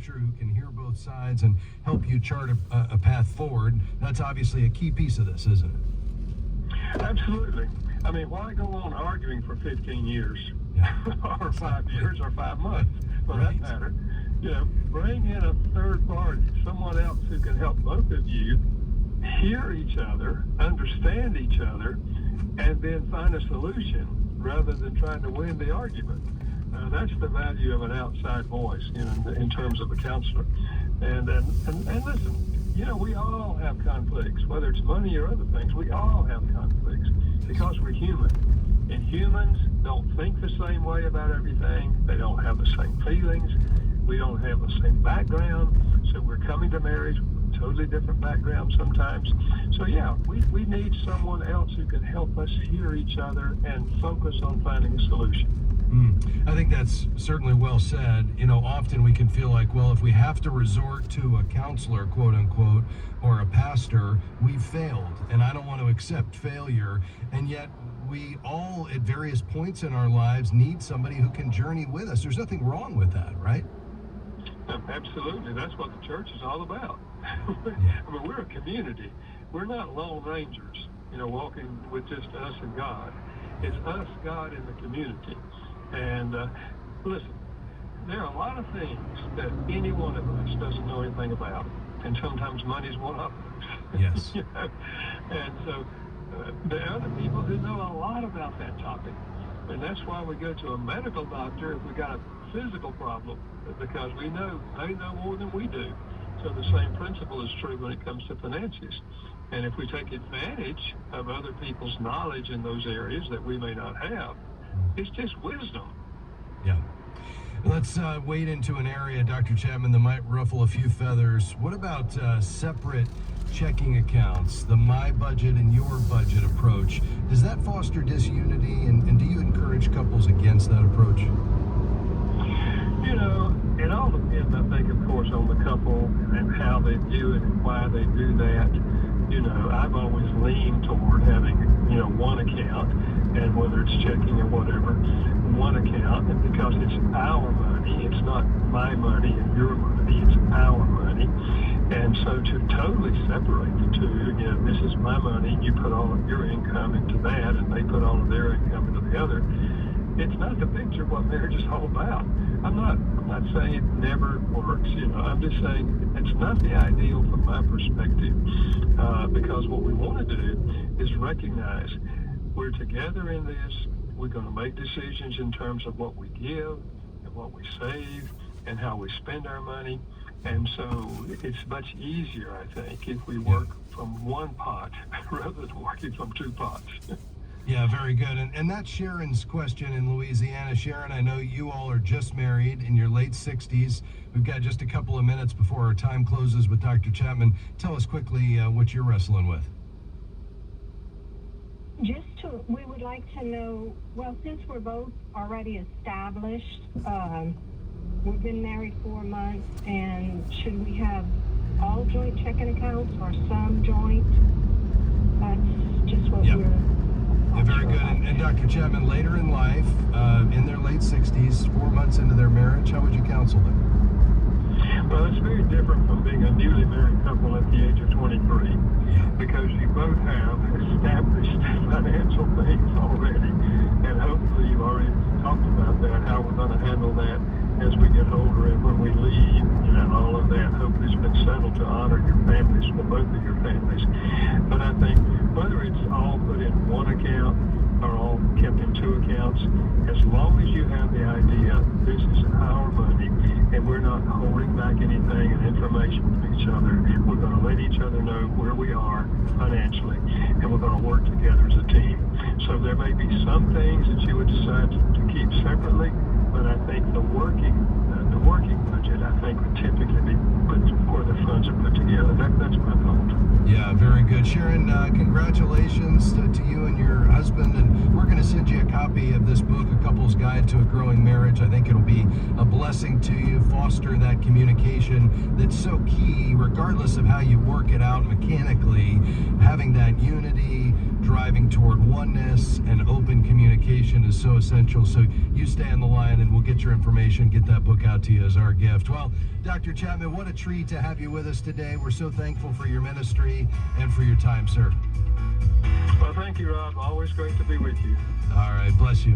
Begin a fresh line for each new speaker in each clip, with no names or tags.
Scripture who can hear both sides and help you chart a path forward. That's obviously a key piece of this, isn't it?
Absolutely. I mean, why go on arguing for 15 years or 5 years or 5 months for that matter? Bring in a third party, someone else who can help both of you hear each other, understand each other, and then find a solution rather than trying to win the argument. That's the value of an outside voice, in terms of a counselor. And listen, we all have conflicts, whether it's money or other things. We all have conflicts because we're human. And humans don't think the same way about everything. They don't have the same feelings. We don't have the same background. So we're coming to marriage with totally different backgrounds sometimes. So we need someone else who can help us hear each other and focus on finding a solution.
I think that's certainly well said. Often we can feel like, well, if we have to resort to a counselor, quote unquote, or a pastor, we've failed. And I don't want to accept failure. And yet we all, at various points in our lives, need somebody who can journey with us. There's nothing wrong with that, right?
Absolutely. That's what the church is all about. I mean, we're a community. We're not lone rangers, walking with just us and God. It's us, God, and the community. And listen, there are a lot of things that any one of us doesn't know anything about. And sometimes money's one of them.
Yes.
And so there are other people who know a lot about that topic. And that's why we go to a medical doctor if we got a physical problem, because we know they know more than we do. So the same principle is true when it comes to finances. And if we take advantage of other people's knowledge in those areas that we may not have, it's just wisdom.
Yeah. Let's wade into an area, Dr. Chapman, that might ruffle a few feathers. What about separate checking accounts, the my budget and your budget approach? Does that foster disunity, and do you encourage couples against that approach?
It all depends, I think, of course, on the couple and how they view it and why they do that. I've always leaned toward having, one account, and whether it's checking or whatever, one account, because it's our money. It's not my money and your money. It's our money. And so to totally separate the two, this is my money, you put all of your income into that, and they put all of their income into the other. It's not the picture of what marriage is all about. I'm not saying it never works. I'm just saying it's not the ideal from my perspective, because what we want to do is recognize we're together in this. We're going to make decisions in terms of what we give and what we save and how we spend our money. And so it's much easier, I think, if we work from one pot rather than working from two pots.
Yeah, very good. And that's Sharon's question in Louisiana. Sharon, I know you all are just married in your late 60s. We've got just a couple of minutes before our time closes with Dr. Chapman. Tell us quickly what you're wrestling with.
We would like to know, well, since we're both already established, we've been married 4 months, and should we have all joint checking accounts or some joint? That's just what we're...
Yeah, very good. And Dr. Chapman, later in life, in their late 60s, 4 months into their marriage, how would you counsel them?
Well, it's very different from being a newly married couple at the age of 23, because you both have established financial things already, and hopefully you've already talked about that, how we're going to handle that as we get older and when we leave, all of that hopefully has been settled to honor your families, for both of your families. But I think whether it's all put in one account or all kept in two accounts, as long as you have the idea this is our money and we're not holding back anything and information from each other, we're going to let each other know where we are financially, and we're going to work together as a team. So there may be some things that you would decide to keep separately, but I think the working budget, I think, would typically be put where the funds are put together. That's my thought.
Yeah, very good. Sharon, congratulations to you and your husband, and we're going to send you a copy of this book, A Couple's Guide to a Growing Marriage. I think it'll be a blessing to you, foster that communication that's so key, regardless of how you work it out mechanically. Having that unity, driving toward oneness, and open communication is so essential. So you stay on the line, and we'll get your information, get that book out to you as our gift. Well, Dr. Chapman, what a treat to have you with us today. We're so thankful for your ministry and for your time, sir.
Well, thank you, Rob. Always great to be with you.
All right, bless you.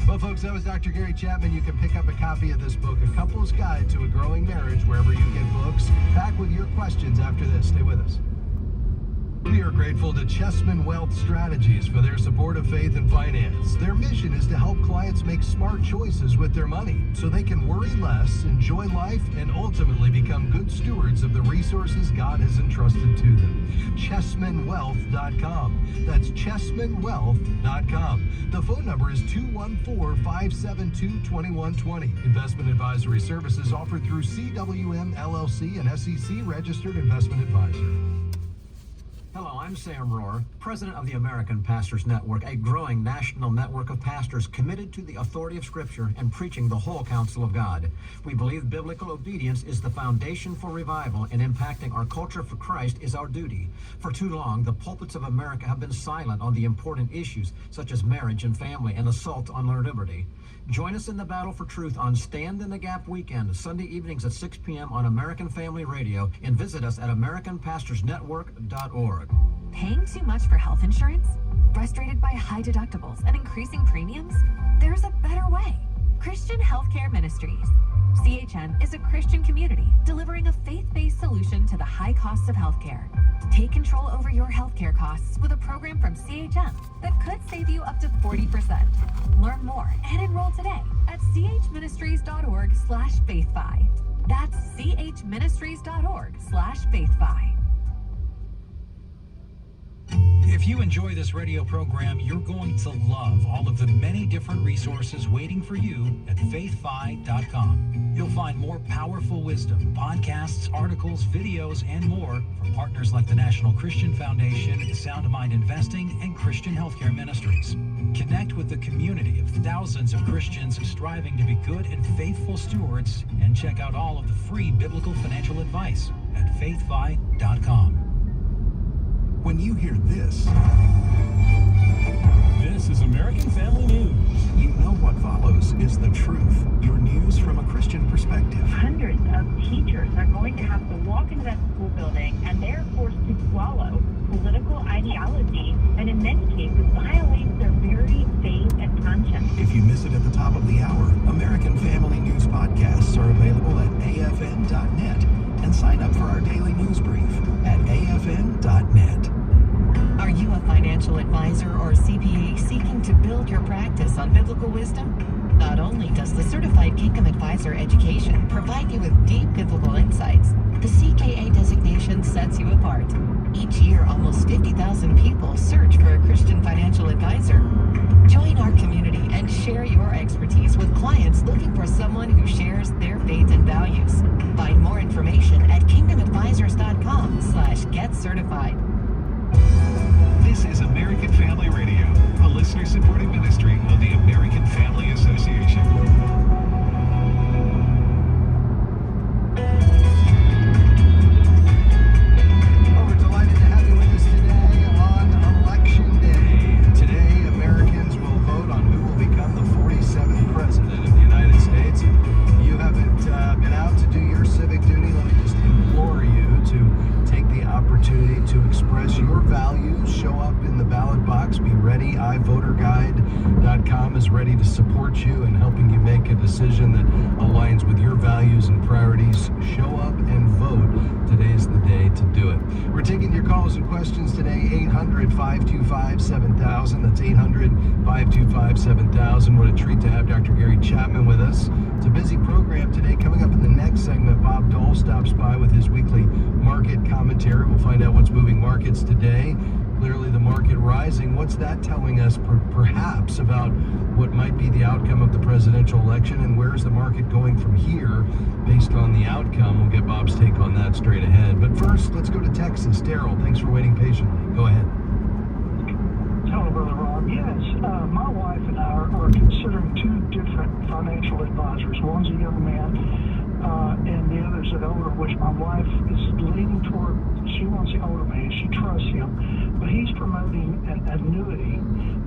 Well, folks, that was Dr. Gary Chapman. You can pick up a copy of this book, A Couple's Guide to a Growing Marriage, wherever you get books. Back with your questions after this. Stay with us. We are grateful to Chessman Wealth Strategies for their support of faith and finance. Their mission is to help clients make smart choices with their money so they can worry less, enjoy life, and ultimately become good stewards of the resources God has entrusted to them. ChessmanWealth.com. That's ChessmanWealth.com. The phone number is 214-572-2120. Investment advisory services offered through CWM LLC, an SEC registered investment advisor.
Hello, I'm Sam Rohr, president of the American Pastors Network, a growing national network of pastors committed to the authority of Scripture and preaching the whole counsel of God. We believe biblical obedience is the foundation for revival, and impacting our culture for Christ is our duty. For too long, the pulpits of America have been silent on the important issues such as marriage and family and assault on our liberty. Join us in the battle for truth on Stand in the Gap weekend, Sunday evenings at 6 p.m. on American Family Radio, and visit us at AmericanPastorsNetwork.org.
Paying too much for health insurance? Frustrated by high deductibles and increasing premiums? There's a better way. Christian Healthcare Ministries. CHM is a Christian community delivering a faith-based solution to the high costs of healthcare. Take control over your healthcare costs with a program from CHM that could save you up to 40%. Learn more and enroll today at chministries.org/faithfi. That's chministries.org/faithfi.
If you enjoy this radio program, you're going to love all of the many different resources waiting for you at faithfi.com. You'll find more powerful wisdom, podcasts, articles, videos, and more from partners like the National Christian Foundation, Sound Mind Investing, and Christian Healthcare Ministries. Connect with the community of thousands of Christians striving to be good and faithful stewards, and check out all of the free biblical financial advice at faithfi.com.
When you hear this
is American Family News.
You know what follows is the truth. Your news from a Christian perspective.
Hundreds of teachers are going to have to walk into that school building, and they're forced to swallow political ideology, and in many cases violates their very faith and conscience.
If you miss it at the top of the hour, American Family News podcasts are available at afn.net, and sign up for our daily news brief at afn.net.
Are you a financial advisor or CPA seeking to build your practice on biblical wisdom? Not only does the Certified Kingdom Advisor education provide you with deep biblical insights, the CKA designation sets you apart. Each year, almost 50,000 people search for a Christian financial advisor. Join our community and share your expertise with clients looking for someone who shares their faith and values. Find more information at kingdomadvisors.com/getcertified.
This is American Family Radio, a listener-supported ministry of the American Family Association.
We're delighted to have you with us today on Election Day. Today, Americans will vote on who will become the 47th president of the United States. You haven't been out to do your civic duty. Let me just implore you to take the opportunity to express your values, show up in the ballot box, be ready. iVoterGuide.com is ready to support you in helping you make a decision that aligns with your values and priorities. Show up and vote. Today's the day to do it. We're taking your calls and questions today, 800-525-7000. That's 800-525-7000. What a treat to have Dr. Gary Chapman with us. It's a busy program today. Coming up in the next segment, Bob Dole stops by with his weekly market commentary. We'll find out what's moving markets today. Clearly the market rising. What's that telling us perhaps about what might be the outcome of the presidential election, and where's the market going from here based on the outcome? We'll get Bob's take on that straight ahead. But first, let's go to Texas. Daryl, thanks for waiting patiently. Go ahead.
Hello, Brother Rob. Yes, my wife and I are considering two different financial advisors. One's a young man, and the other's an older, which my wife is leaning toward. She wants the older man. She trusts him. But he's promoting an annuity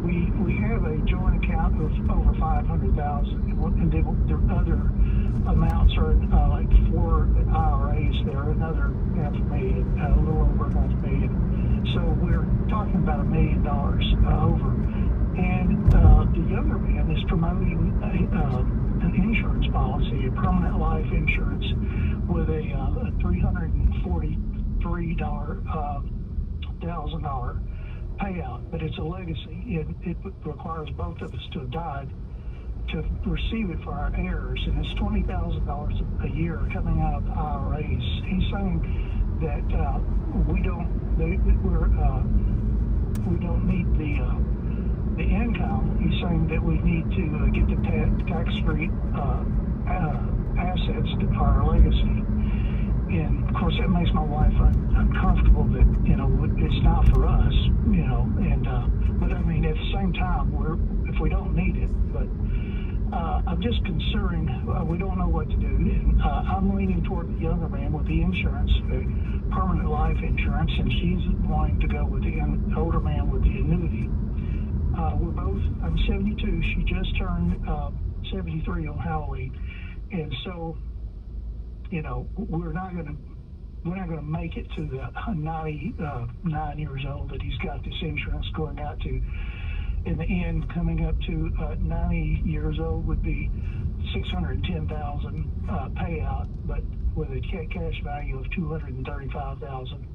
we have a joint account of over $500,000, and the other amounts are like 4 IRAs. There are another $500,000, a little over $500,000. So we're talking about $1 million over. And the younger man is promoting an insurance policy, a permanent life insurance, with a $343,000 payout, but it's a legacy. It requires both of us to have died to receive it for our heirs, and it's $20,000 a year coming out of the IRAs. He's saying that we don't need the income. He's saying that we need to get the tax-free assets to our legacy. And of course, that makes my wife uncomfortable that, it's not for us, and, but I mean, at the same time, if we don't need it, but I'm just concerned, we don't know what to do. And I'm leaning toward the younger man with the insurance, the permanent life insurance, and she's wanting to go with the older man with the annuity. I'm 72, she just turned 73 on Halloween, and so, we're not going to make it to the 99 years old that he's got this insurance going out to. In the end, coming up to 90 years old would be $610,000 payout, but with a cash value of $235,000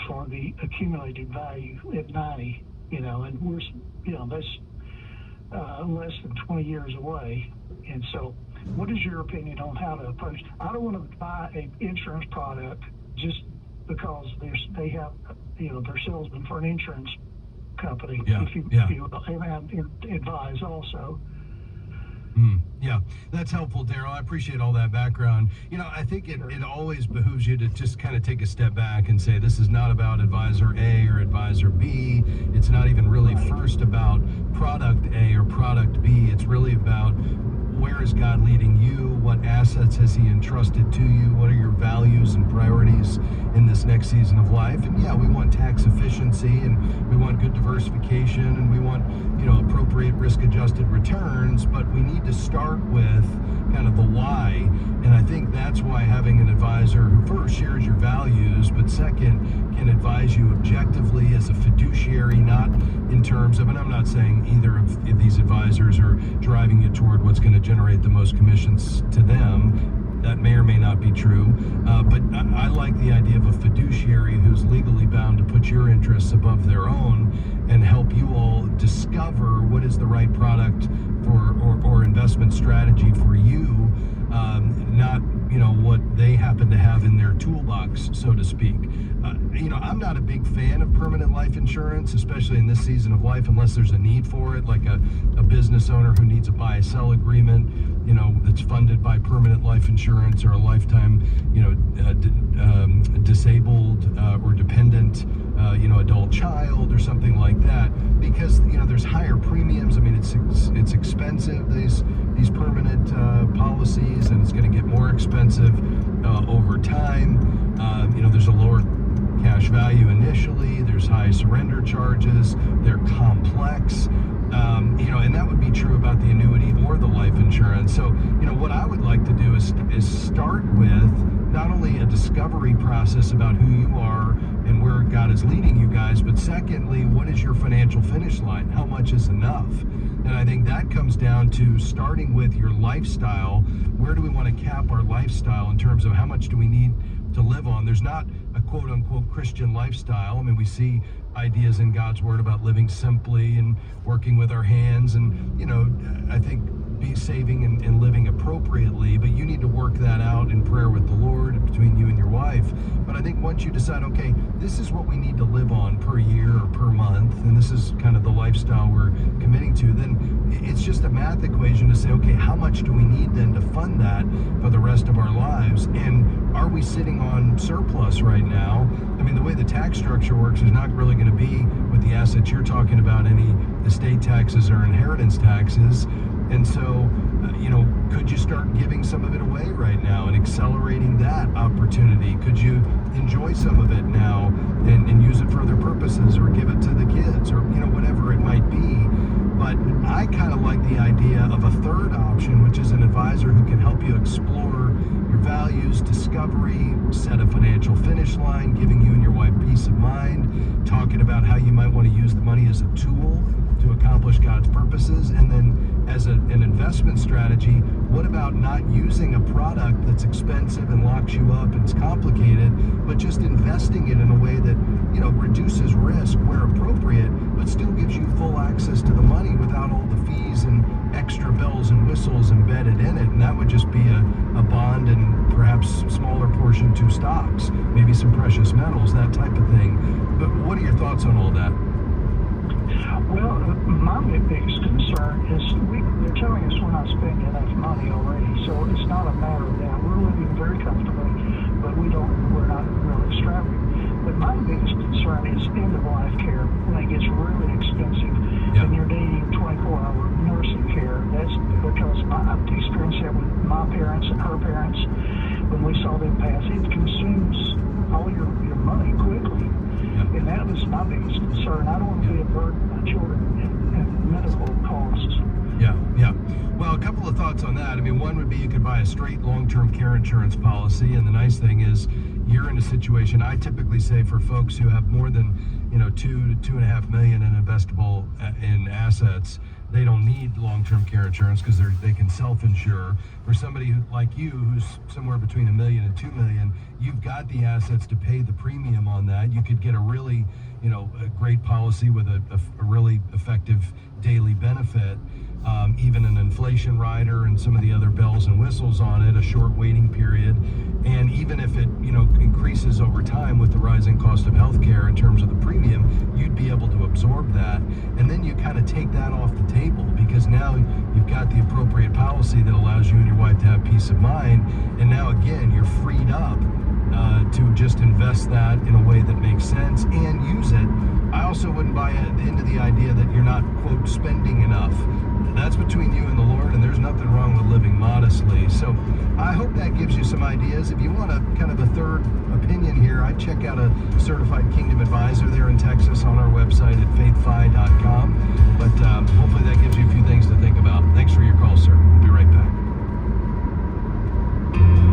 for the accumulated value at 90. And we're, that's less than 20 years away. And so, what is your opinion on how to approach? I don't want to buy an insurance product just because they have, they're salesmen for an insurance company. If you advise also.
Yeah, that's helpful, Daryl. I appreciate all that background. I think it always behooves you to just kind of take a step back and say, this is not about advisor A or advisor B. It's not even really first about product A or product B. It's really about, where is God leading you? What assets has he entrusted to you? What are your values and priorities in this next season of life? And yeah, we want tax efficiency, and we want good diversification, and we want, appropriate risk-adjusted returns, but we need to start with kind of the why. And I think that's why having an advisor who first shares your values, but second can advise you objectively as a fiduciary, not in terms of, and I'm not saying either of these advisors are driving you toward what's going to generate the most commissions to them. That may or may not be true, but I like the idea of a fiduciary who's legally bound to put your interests above their own and help you all discover what is the right product for or investment strategy for you, not what they happen to have in their toolbox, so to speak. I'm not a big fan of permanent life insurance, especially in this season of life, unless there's a need for it, like a business owner who needs a buy-sell agreement, that's funded by permanent life insurance, or a lifetime, disabled or dependent, adult child or something like that, because, there's higher premiums. I mean, it's expensive, these permanent policies, and it's going to get more expensive over time. There's a lower cash value initially, there's high surrender charges, they're complex, and that would be true about the annuity or the life insurance. So, what I would like to do is start with not only a discovery process about who you are and where God is leading you guys, but secondly, what is your financial finish line? How much is enough? And I think that comes down to starting with your lifestyle. Where do we want to cap our lifestyle in terms of how much do we need to live on? There's not a quote-unquote Christian lifestyle. I mean, we see ideas in God's Word about living simply and working with our hands, and, I think be saving and living appropriately, but you need to work that out in prayer with the Lord between you and your wife. But I think once you decide, okay, this is what we need to live on per year or per month, and this is kind of the lifestyle we're committing to, then it's just a math equation to say, okay, how much do we need then to fund that for the rest of our lives? And are we sitting on surplus right now? I mean, the way the tax structure works is not really going to be with the assets you're talking about, any estate taxes or inheritance taxes. And so could you start giving some of it away right now and accelerating that opportunity? Could you enjoy some of it now and use it for other purposes, or give it to the kids, or whatever it might be? But I kind of like the idea of a third option, which is an advisor who can help you explore your values, discovery, set a financial finish line, giving you and your wife peace of mind, talking about how you might want to use the money as a tool to accomplish God's purposes. And then as an investment strategy, what about not using a product that's expensive and locks you up and it's complicated, but just investing it in a way that, reduces risk where appropriate, but still gives you full access to the money without all the fees and extra bells and whistles embedded in it? And that would just be a bond and perhaps smaller portion to stocks, maybe some precious metals, that type of thing. But what are your thoughts on all that?
Well, my biggest concern is they're telling us we're not spending enough money already, so it's not a matter of that. We're living very comfortably, but we're not really extravagant. But my biggest concern is end-of-life care when it gets really expensive and you're needing 24-hour nursing care. That's because I've experienced that with my parents and her parents. When we saw them pass, it consumes all your money quickly. And that was my biggest concern. I don't want to be a burden on children and medical costs.
Yeah. Well, a couple of thoughts on that. I mean, one would be you could buy a straight long-term care insurance policy, and the nice thing is you're in a situation, I typically say, for folks who have more than, $2 to $2.5 million in investable in assets, they don't need long-term care insurance because they can self-insure. For somebody like you, who's somewhere between $1 million and $2 million, you've got the assets to pay the premium on that. You could get a really, a great policy with a really effective daily benefit, even an inflation rider and some of the other bells and whistles on it, a short waiting period. And even if it, increases over time with the rising cost of healthcare in terms of the premium, you'd be able to absorb that. And then you kind of take that off the table because now you've got the appropriate policy that allows you and your wife to have peace of mind. And now again, you're freed up to just invest that in a way that makes sense and use it. I also wouldn't buy into the idea that you're not, quote, spending enough. That's between you and the Lord, and there's nothing wrong with living modestly. So I hope that gives you some ideas. If you want a kind of a third opinion here, I'd check out a certified Kingdom advisor there in Texas on our website at faithfi.com. But hopefully that gives you a few things to think about. Thanks for your call, sir. We'll be right back.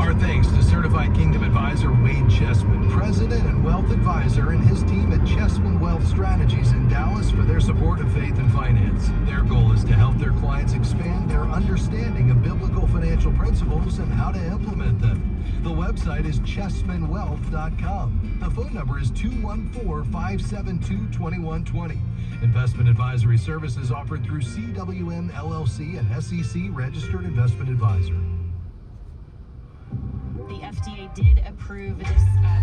Our thanks to Certified Kingdom Advisor Wade Chessman, President and Wealth Advisor, and his team at Chessman Wealth Strategies in Dallas for their support of faith and finance. Their goal is to help their clients expand their understanding of biblical financial principles and how to implement them. The website is chessmanwealth.com. The phone number is 214-572-2120. Investment advisory services offered through CWM LLC, an SEC registered investment advisor.
The FDA did approve this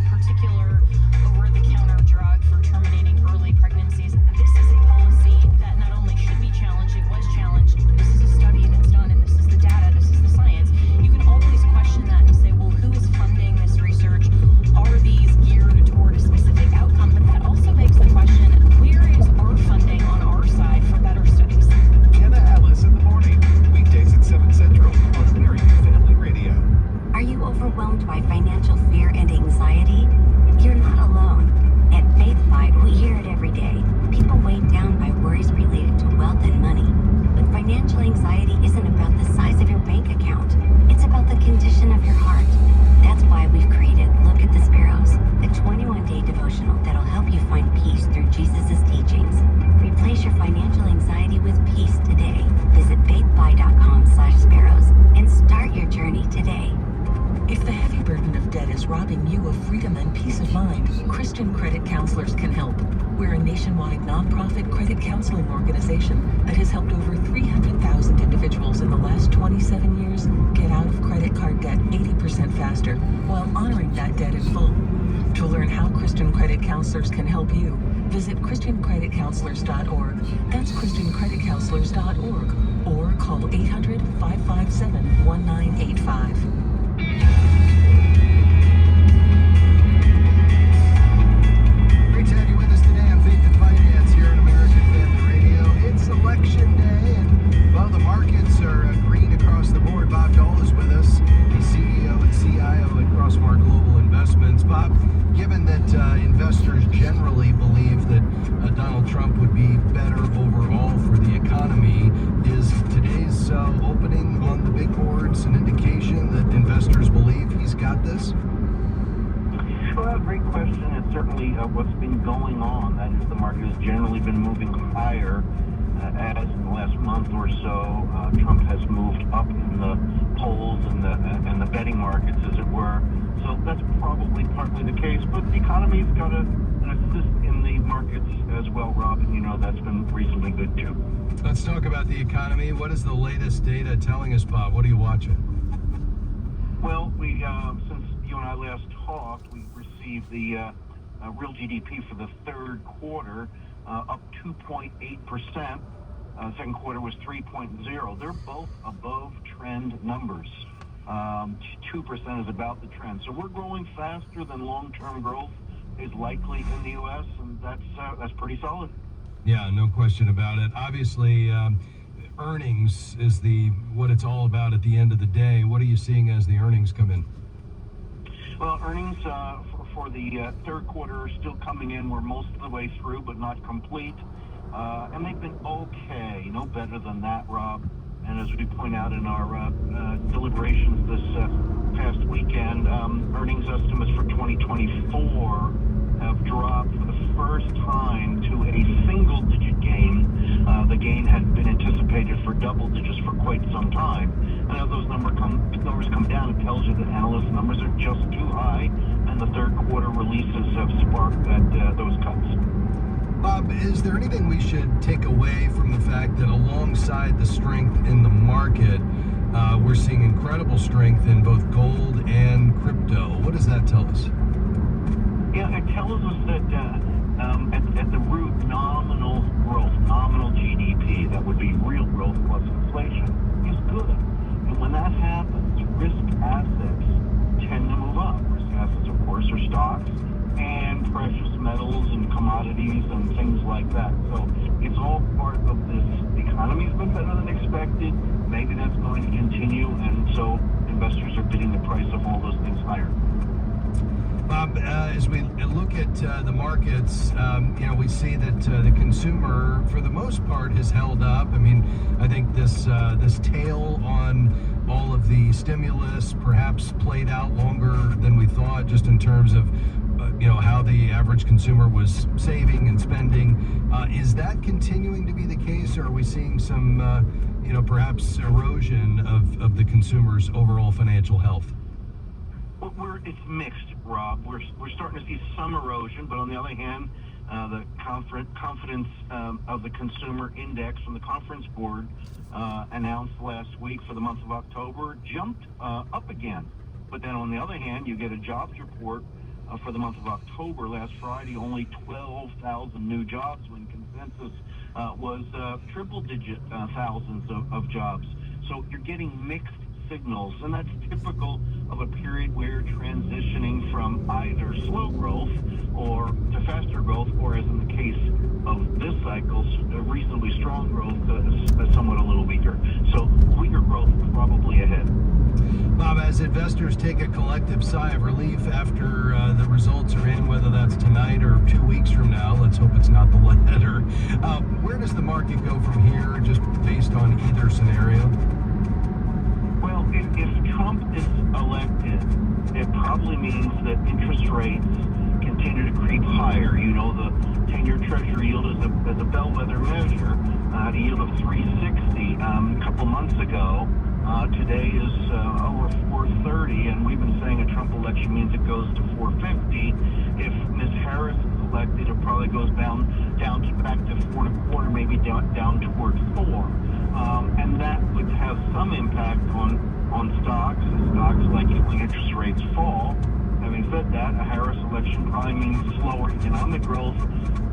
particular over-the-counter drug for terminating early pregnancies. This is a policy that not only should be challenged, it was challenged. This is a study that's done, and this is the data, this is the science. You can always question that and say, well, who is funding this research? Are these geared toward a specific outcome? But that also begs the question, where is our funding on our side for better studies?
Anna Alice in the morning, weekdays at 7 Central on American Family Radio.
Are you overwhelmed by financial fear and anxiety? You're not alone. At Faith Fight, we hear it every day. People weighed down by worries related to wealth and money. But financial anxiety isn't about the size of your bank account. It's about the condition of your heart. That's why we've created Look at the Sparrows, a 21-day devotional that'll help you find peace through Jesus' teachings. Replace your financial anxiety with peace today. Visit faithfi.com/sparrows and start your journey today.
If the heavy burden of debt is robbing you of freedom and peace of mind, Christian Credit Counselors can help. We're a nationwide nonprofit credit counseling organization that has helped over 300,000 individuals in the last 27 years get out of credit card debt 80% faster while honoring that debt in full. To learn how Christian Credit Counselors can help you, visit ChristianCreditCounselors.org. That's ChristianCreditCounselors.org, or call 800-557-1985.
Great to have you with us today on Faith and Finance here on American Family Radio. It's election day, and well, the markets are green across
certainly what's been going on. That is, the market has generally been moving higher as in the last month or so. Trump has moved up in the polls and the betting markets, as it were. So that's probably partly the case. But the economy's got an assist in the markets as well, Rob, and that's been reasonably good too.
Let's talk about the economy. What is the latest data telling us, Bob? What are you watching?
Well, we since you and I last talked, we received the real GDP for the third quarter, up 2.8%. Second quarter was 3.0. They're both above trend numbers. 2% is about the trend. So we're growing faster than long-term growth is likely in the U.S., and that's pretty solid.
Yeah, no question about it. Obviously, earnings is what it's all about at the end of the day. What are you seeing as the earnings come in?
Well, earnings for the third quarter are still coming in. We're most of the way through, but not complete. And they've been okay, no better than that, Rob. And as we point out in our deliberations this past weekend, earnings estimates for 2024 have dropped for the first time to a single-digit gain. The gain had been anticipated for double digits for quite some time. And as those numbers come down, it tells you that analyst numbers are just too high, and the third quarter releases have sparked those cuts.
Bob, is there anything we should take away from the fact that alongside the strength in the market, we're seeing incredible strength in both gold and crypto? What does that tell us?
Yeah, it tells us that at the root, nominal growth, nominal GDP, that would be real growth plus inflation, is good. And when that happens, risk assets tend to move up. Risk assets, of course, are stocks and precious metals and commodities and things like that. So it's all part of this. The economy's been better than expected. Maybe that's going to continue, and so investors are bidding the price of all those things higher.
Bob, as we look at the markets, we see that the consumer, for the most part, has held up. I mean, I think this tail on all of the stimulus perhaps played out longer than we thought, just in terms of how the average consumer was saving and spending. Is that continuing to be the case, or are we seeing some, perhaps erosion of the consumer's overall financial health?
Well, it's mixed, Rob. We're starting to see some erosion, but on the other hand, the confidence of the consumer index from the Conference Board announced last week for the month of October jumped up again. But then on the other hand, you get a jobs report for the month of October last Friday, only 12,000 new jobs, when consensus was triple-digit thousands of jobs. So you're getting mixed signals, and that's typical of a period where you're transitioning from either slow growth or to faster growth, or as in the case of this cycle, reasonably strong growth, somewhat a little weaker. So weaker growth probably ahead.
Bob, as investors take a collective sigh of relief after the results are in, whether that's tonight or 2 weeks from now, let's hope it's not the latter, where does the market go from here, just based on either scenario?
Well, if Trump is elected, it probably means that interest rates continue to creep higher. The 10-year Treasury yield is a bellwether measure, at a yield of 360 a couple months ago. Today is over 430, and we've been saying a Trump election means it goes to 450. If Ms. Harris is elected, it probably goes down to back to 4.25, maybe down towards 4. And that would have some impact on stocks. Stocks like it when interest rates fall. Having said that, a Harris election probably means slower economic growth,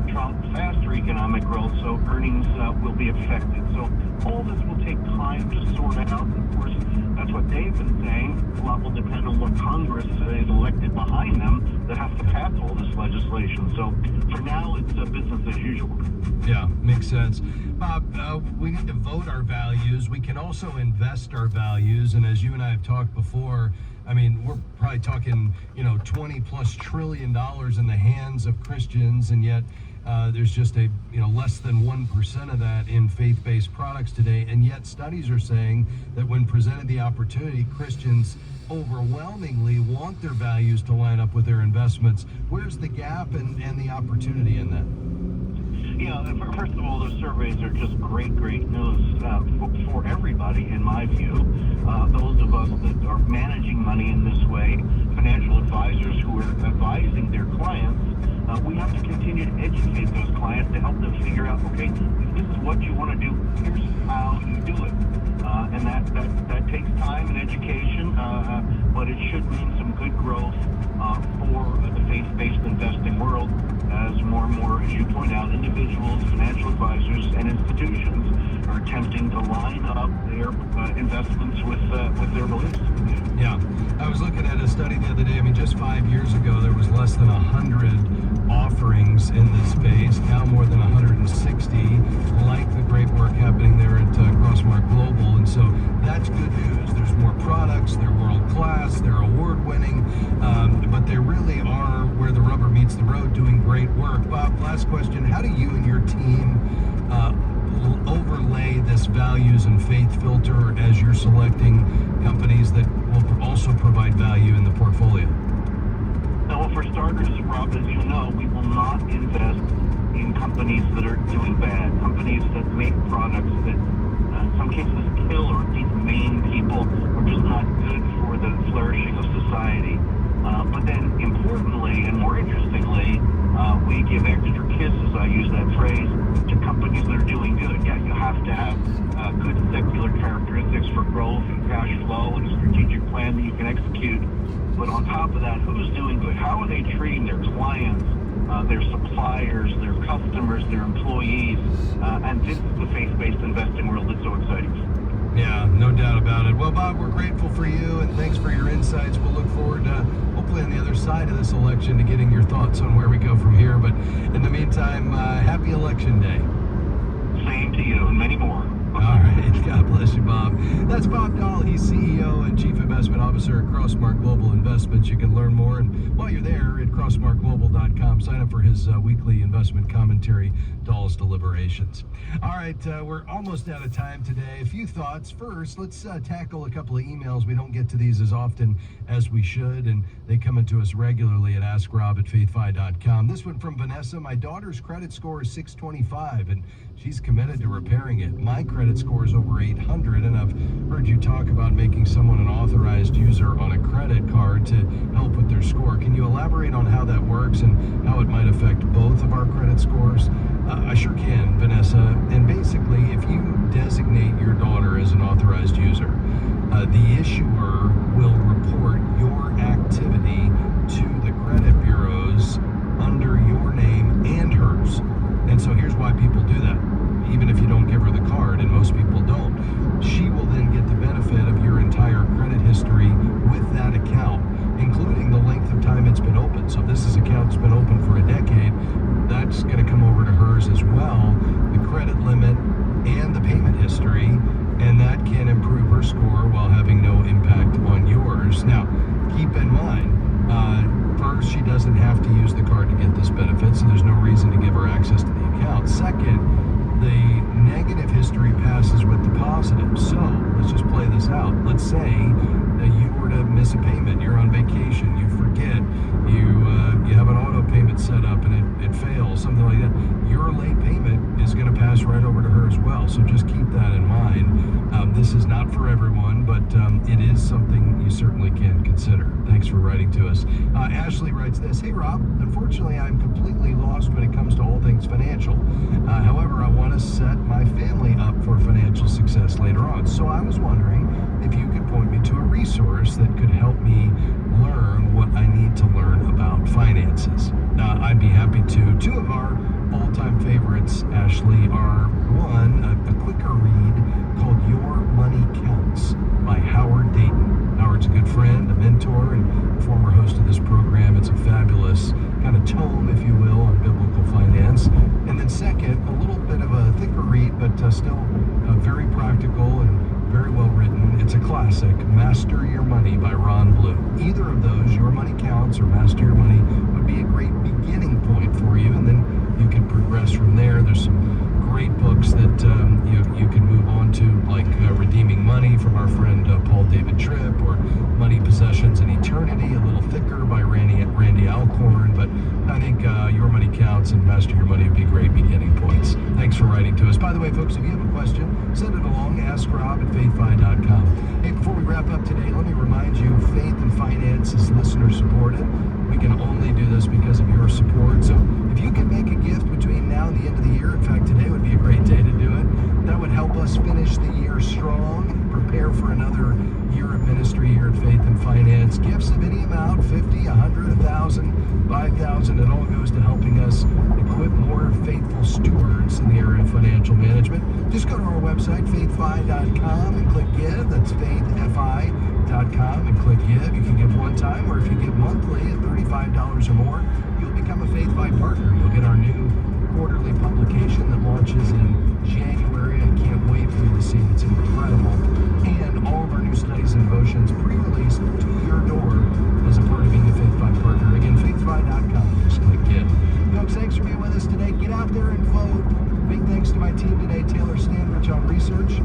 Trump faster economic growth, so earnings will be affected. So all this will take time to sort out. Of course, that's what they've been saying. A lot will depend on what Congress is elected behind them that has to pass all this legislation. So for now, it's business as usual.
Yeah, makes sense. Bob, we need to vote our values. We can also invest our values. And as you and I have talked before, I mean, we're probably talking, $20+ trillion in the hands of Christians, and yet there's just a, less than 1% of that in faith-based products today. And yet studies are saying that when presented the opportunity, Christians overwhelmingly want their values to line up with their investments. Where's the gap and the opportunity in that?
Yeah, first of all, those surveys are just great news for everybody, in my view. Those of us that are managing money in this way, financial advisors who are advising their clients, we have to continue to educate those clients to help them figure out, okay, if this is what you want to do, here's how you do it. And that takes time and education, but it should mean some good growth for the faith-based investing world as more and more, as you point out, individuals, financial advisors, and institutions are attempting to line up their investments with their beliefs.
Yeah, I was looking at a study the other day. I mean, just 5 years ago, there was less than 100 offerings in this space. Now more than 160, like the great work happening there at Crossmark Global. And so that's good news. There's more products. They're world-class. They're award-winning. But they really are, where the rubber meets the road, doing great work. Bob, last question. How do you and your team overlay this values and faith filter as you're selecting companies that will also provide value in the portfolio?
Well, for starters, Rob, as you know, we will not invest in companies that are doing bad, companies that make products that in some cases kill or demean people or just not good for the flourishing of society. But then importantly and more interestingly, we give extra kisses, I use that phrase, to companies that are doing good. Yeah, you have to have good secular characteristics for growth and cash flow and a strategic plan that you can execute. But on top of that, who's doing good? How are they treating their clients, their suppliers, their customers, their employees? And this is the faith-based investing world that's so exciting.
Yeah, no doubt about it. Well, Bob, we're grateful for you, and thanks for your insights. We'll look forward to, hopefully on the other side of this election, to getting your thoughts on where we go from here. But in the meantime, happy Election Day.
Same to you, and many more.
All right. God bless you, Bob. That's Bob Dahl. He's CEO and Chief Investment Officer at Crossmark Global Investments. You can learn more, and while you're there, at crossmarkglobal.com, sign up for his weekly investment commentary, Dahl's Deliberations. All right, we're almost out of time today. A few thoughts. First, let's tackle a couple of emails. We don't get to these as often as we should, and they come into us regularly at askrob@faithfi.com. This one from Vanessa. My daughter's credit score is 625, and she's committed to repairing it. My credit score is over 800, and I've heard you talk about making someone an authorized user on a credit card to help with their score. Can you elaborate on how that works and how it might affect both of our credit scores? I sure can, Vanessa. And basically, if you designate your daughter as an authorized user, the issuer will report your activity to the credit bureaus under your name and hers. And so here's why people do that. Even if you don't give her the card, and most people don't, she will then get the benefit of your entire credit history with that account, including the length of time it's been open. So if this account's been open for a decade, that's going to come over to hers as well, the credit limit and the payment history, and that can improve her score while having no impact on yours. Now, keep in mind, first, she doesn't have to use the card to get this benefit, so there's no reason to give her access to the account. Second, the negative history passes with the positive. So let's just play this out. Let's say that you were to miss a payment. You're on vacation. You forget. You have an auto payment set up and it fails, something like that. Your late payment is going to pass right over to her as well. So just keep that in mind. This is not for everyone, but it is something you certainly can consider. Thanks for writing to us. Ashley writes this. Hey, Rob, unfortunately, I'm completely lost when it comes to all things financial. However, I want to set my family up for financial success later on. So I was wondering if you could point me to a resource that could help me learn what I need to learn about finances. I'd be happy to. Two of our all-time favorites, Ashley, are one, a quicker read called Your Money Counts by Howard Dayton. Howard's a good friend, a mentor, and former host of this program. It's a fabulous kind of tome, if you will, on biblical finance. And then second, a little bit of a thicker read, but still very practical and very well written. It's a classic, Master Your Money by Ron Blue. Either of those, Your Money Counts or Master Your Money, would be a great beginning point for you, and then you can progress from there. There's some great books that you can move on to, like Redeeming Money from our friend Paul David Tripp, or Money, Possessions, and Eternity, a little thicker, by Randy Alcorn. But I think Your Money Counts and Master Your Money would be great beginning points. Thanks for writing to us. By the way, folks, if you have a question, send it along. AskRob@faithfi.com. Hey, before we wrap up today, let me remind you, Faith and Finance is listener supported. We can only do this because of your support. So if you can make a gift between now and the end of the year, in fact, today would be a great day to do it. That would help us finish the year strong, prepare for another year of ministry here at Faith and Finance. Gifts of any amount, 50, 100, 1,000, 5,000, it all goes to helping us equip more faithful stewards in the area of financial management. Just go to our website, faithfi.com, and click Give. That's faithfi.com, and click Give. You can give one time, or if you give monthly at $35 or more, you'll become a Faithfi partner. You'll get our new quarterly publication that launches in January. I can't wait for you to see it. It's incredible. And all of our new studies and devotions pre-released to your door as a part of being a Faithfi partner. Again, faithfi.com. Just click Give. Folks, thanks for being with us today. Get out there and vote. Big thanks to my team today, Taylor Stanrich on research,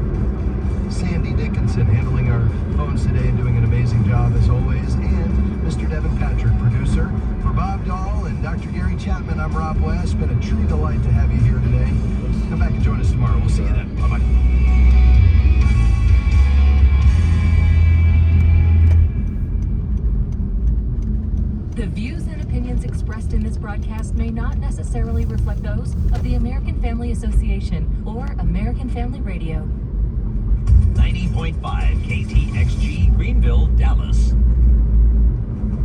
Sandy Dickinson handling our phones today and doing an amazing job as always, and Mr. Devin Patrick, producer. For Bob Dahl and Dr. Gary Chapman, I'm Rob West. It's been a true delight to have you here today. Come back and join us tomorrow. We'll see you then. Bye-bye.
The views and opinions expressed in this broadcast may not necessarily reflect those of the American Family Association or American Family Radio.
90.5 KTXG Greenville, Dallas.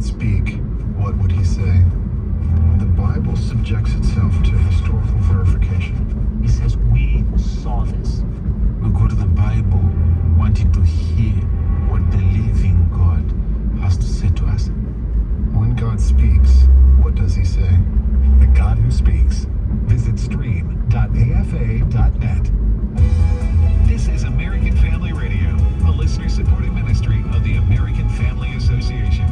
Speak. What would he say? The Bible subjects itself to historical verification.
He says, we saw this.
We go to the Bible wanting to hear what the living God has to say to us.
When God speaks, what does he say?
The God who speaks. Visit stream.afa.net. This is American Family Radio, a listener-supported ministry of the American Family Association.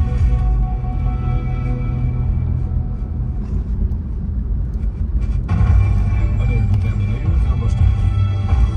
American Family News, I'm Rusty.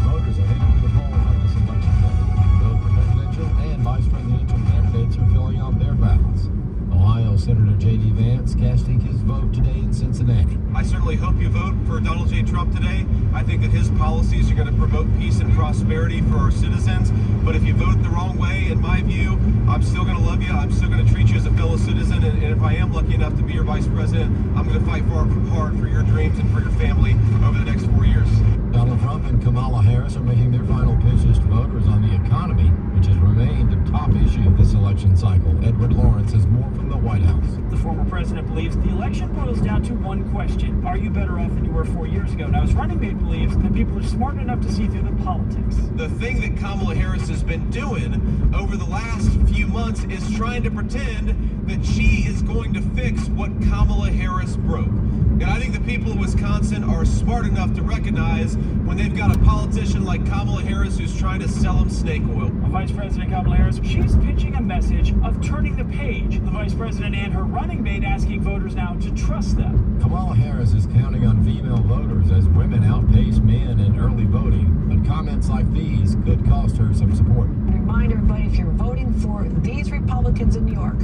Voters are heading to the polls on this election day. Both presidential and vice presidential candidates are filling out their ballots. Ohio Senator J.D. Vance casting his vote today in Cincinnati.
I certainly hope you vote for Donald J. Trump today. I think that his policies are going to promote peace and prosperity for our citizens. But if you vote the wrong way, in my view, I'm still going to love you. I'm still going to treat you as a fellow citizen. And if I am lucky enough to be your vice president, I'm going to fight hard for your dreams and for your family over the next 4 years.
Donald Trump and Kamala Harris are making their final pitches to voters on the economy, which has remained a top issue this election cycle. Edward Lawrence has more from the White House.
The former president believes the election boils down to one question. Are you better off than you were 4 years ago? Now, his running mate believes that people are smart enough to see through the politics.
The thing that Kamala Harris has been doing over the last few months is trying to pretend that she is going to fix what Kamala Harris broke. And I think the people of Wisconsin are smart enough to recognize when they've got a politician like Kamala Harris who's trying to sell them snake oil.
Vice President Kamala Harris, she's pitching a message of turning the page. The vice president and her running mate asking voters now to trust them.
Kamala Harris is counting on female voters as women outpace men in early voting, but comments like these could cost her some support.
Remind everybody, if you're voting for these Republicans in New York,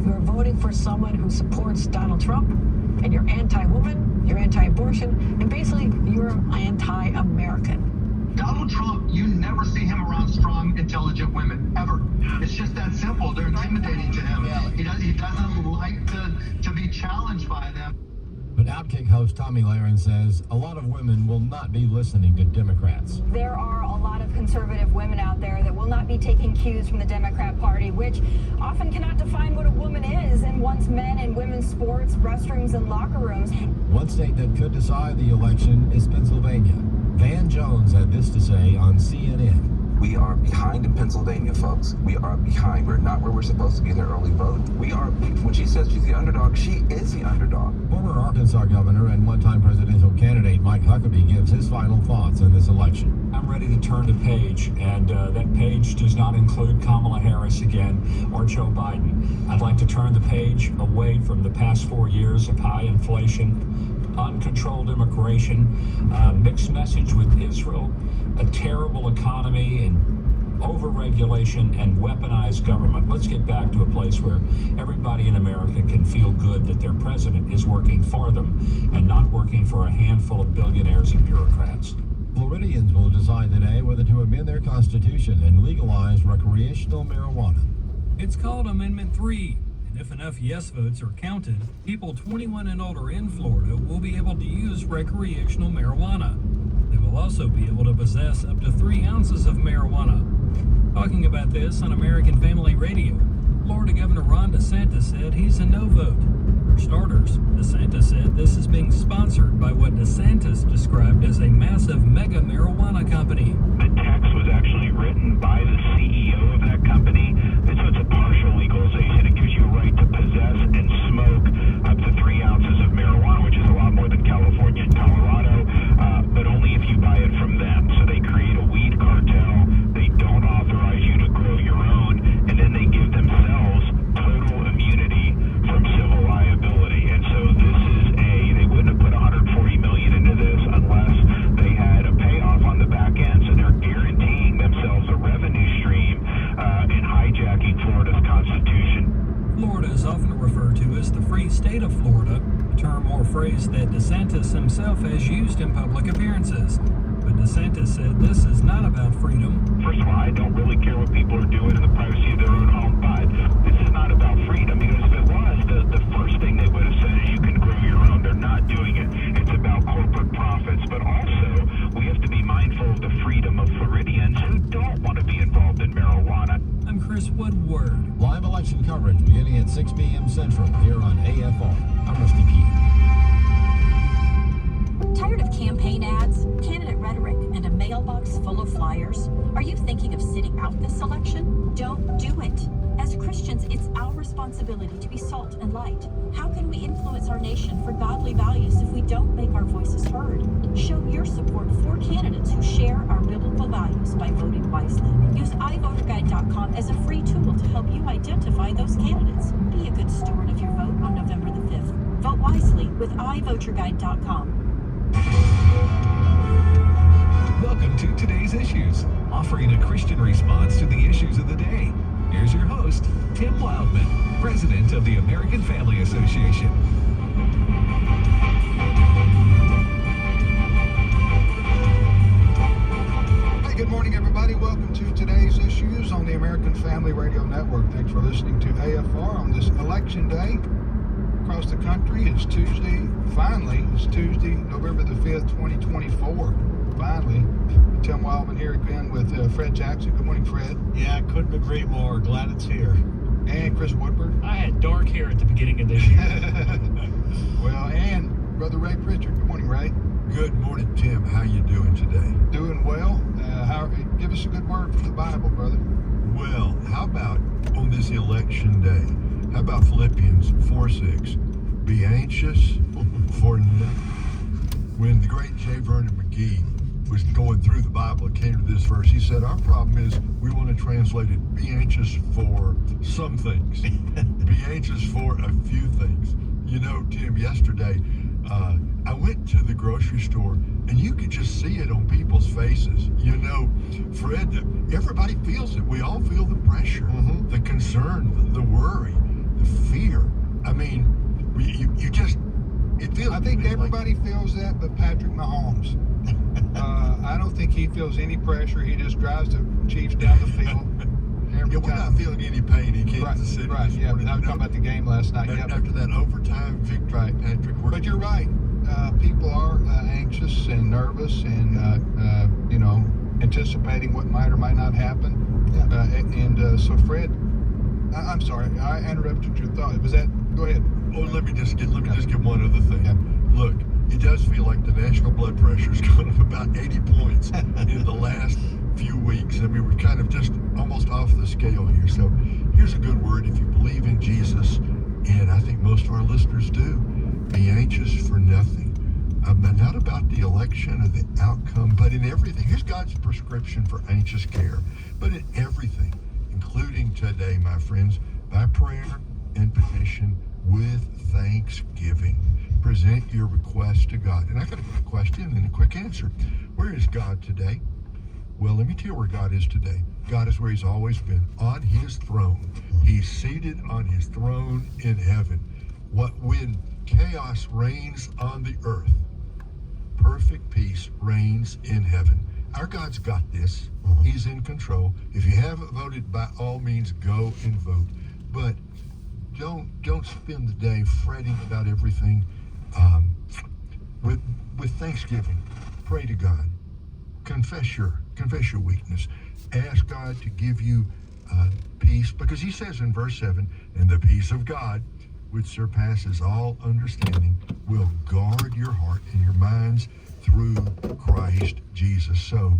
you're voting for someone who supports Donald Trump, and you're anti-woman, you're anti-abortion, and basically you're anti-American.
Donald Trump, you never see him around strong, intelligent women, ever. It's just that simple. They're intimidating to him. He doesn't like to be challenged by them.
But Outkick host Tommy Lahren says a lot of women will not be listening to Democrats.
There are a lot of conservative women out there that will not be taking cues from the Democrat Party, which often cannot define what a woman is and wants men in women's sports, restrooms, and locker rooms.
One state that could decide the election is Pennsylvania. Van Jones had this to say on CNN.
We are behind in Pennsylvania, folks. We are behind. We're not where we're supposed to be in the early vote. When she says she's the underdog, she is the underdog.
Former Arkansas governor and one-time presidential candidate Mike Huckabee gives his final thoughts on this election.
I'm ready to turn the page, and that page does not include Kamala Harris again or Joe Biden. I'd like to turn the page away from the past 4 years of high inflation uncontrolled immigration, mixed message with Israel, a terrible economy, and overregulation and weaponized government. Let's get back to a place where everybody in America can feel good that their president is working for them and not working for a handful of billionaires and bureaucrats.
Floridians will decide today whether to amend their constitution and legalize recreational marijuana.
It's called Amendment 3, and if enough yes votes are counted, people 21 and older in Florida will be able to use recreational marijuana. They will also be able to possess up to 3 ounces of marijuana. Talking about this on American Family Radio, Florida Governor Ron DeSantis said he's a no vote. For starters, DeSantis said this is being sponsored by what DeSantis described as a massive mega marijuana company.
The text was actually written by the CEO of that company, and so it's a partial legalization. It gives you a right to possess and smoke up to 3 ounces of marijuana, which is a lot more than California and Colorado, but only if you buy it from them. So they create a weed cartel. They don't authorize you to grow your own, and then they give themselves total immunity from civil liability. And so this is they wouldn't have put $140 million into this unless they had a payoff on the back end. So they're guaranteeing themselves a revenue stream in hijacking Florida's constitution.
Florida is often referred to as the free state of Florida, a term or phrase that DeSantis himself has used in public appearances. But DeSantis said this is not about freedom.
First of all, I don't really care what people are doing in the privacy of their own home, but this is not about freedom, because if it was, the first thing they would have said is you can grow your own. They're not doing it. It's about corporate profits, but also we have to be mindful of the freedom of Floridians who don't want to be involved in marijuana.
I'm Chris Woodward.
Live election coverage beginning at 6 p.m. Central here on AFR. I'm Rusty Peter.
Tired of campaign ads, candidate rhetoric, and a mailbox full of flyers? Are you thinking of sitting out this election? Don't do it. As Christians, it's our responsibility to be salt and light. How can we influence our nation for godly values if we don't make our voices heard? Show your support for candidates who share our biblical values by voting wisely. Use iVoterGuide.com as a free tool to help you identify those candidates. Be a good steward of your vote on November the 5th. Vote wisely with iVoterGuide.com.
Welcome to Today's Issues, offering a Christian response to the issues of the day. Here's your host, Tim Wildman, President of the American Family Association.
Hey, good morning, everybody. Welcome to Today's Issues on the American Family Radio Network. Thanks for listening to AFR on this election day. Across the country, it's Tuesday, November the 5th, 2024. Finally, Tim Wildman here again with Fred Jackson. Good morning, Fred.
Yeah, couldn't agree more. Glad it's here.
And Chris Woodward.
I had dark hair at the beginning of this year.
Well, and Brother Ray Pritchard. Good morning, Ray.
Good morning, Tim. How you doing today?
Doing well. Give us a good word from the Bible, brother.
Well, how about on this election day? How about Philippians 4:6? Be anxious for nothing. When the great J. Vernon McGee was going through the Bible and came to this verse, he said, our problem is we want to translate it, be anxious for some things. Be anxious for a few things. You know, Tim, yesterday, I went to the grocery store and you could just see it on people's faces. You know, Fred, everybody feels it. We all feel the pressure, the concern, the worry, the fear. I mean, you just, it feels.
I think everybody feels that, but Patrick Mahomes. I don't think he feels any pressure. He just drives the Chiefs down the field.
Yeah, we're not feeling any pain in Kansas City.
Right, yeah, but I'm talking about the game last night.
After that overtime victory, Patrick.
But you're right. People are anxious and nervous and, anticipating what might or might not happen. Yeah. So, Fred, I'm sorry, I interrupted your thought. Was that, go ahead.
Oh, let me just get one other thing. Yeah. Look, it does feel like the national blood pressure's gone up about 80 points in the last few weeks. I mean, we're kind of just almost off the scale here. So here's a good word if you believe in Jesus, and I think most of our listeners do. Be anxious for nothing. Not about the election or the outcome, but in everything. Here's God's prescription for anxious care. But in everything, including today, my friends, by prayer and petition with thanksgiving, present your request to God. And I got a quick question and a quick answer. Where is God today? Well, let me tell you where God is today. God is where he's always been, on his throne. He's seated on his throne in heaven. When chaos reigns on the earth, perfect peace reigns in heaven. Our God's got this. He's in control. If you haven't voted, by all means, go and vote. But don't spend the day fretting about everything. With thanksgiving, pray to God. Confess your weakness. Ask God to give you peace, because he says in verse 7, and the peace of God, which surpasses all understanding, will guard your heart and your minds through Christ Jesus. So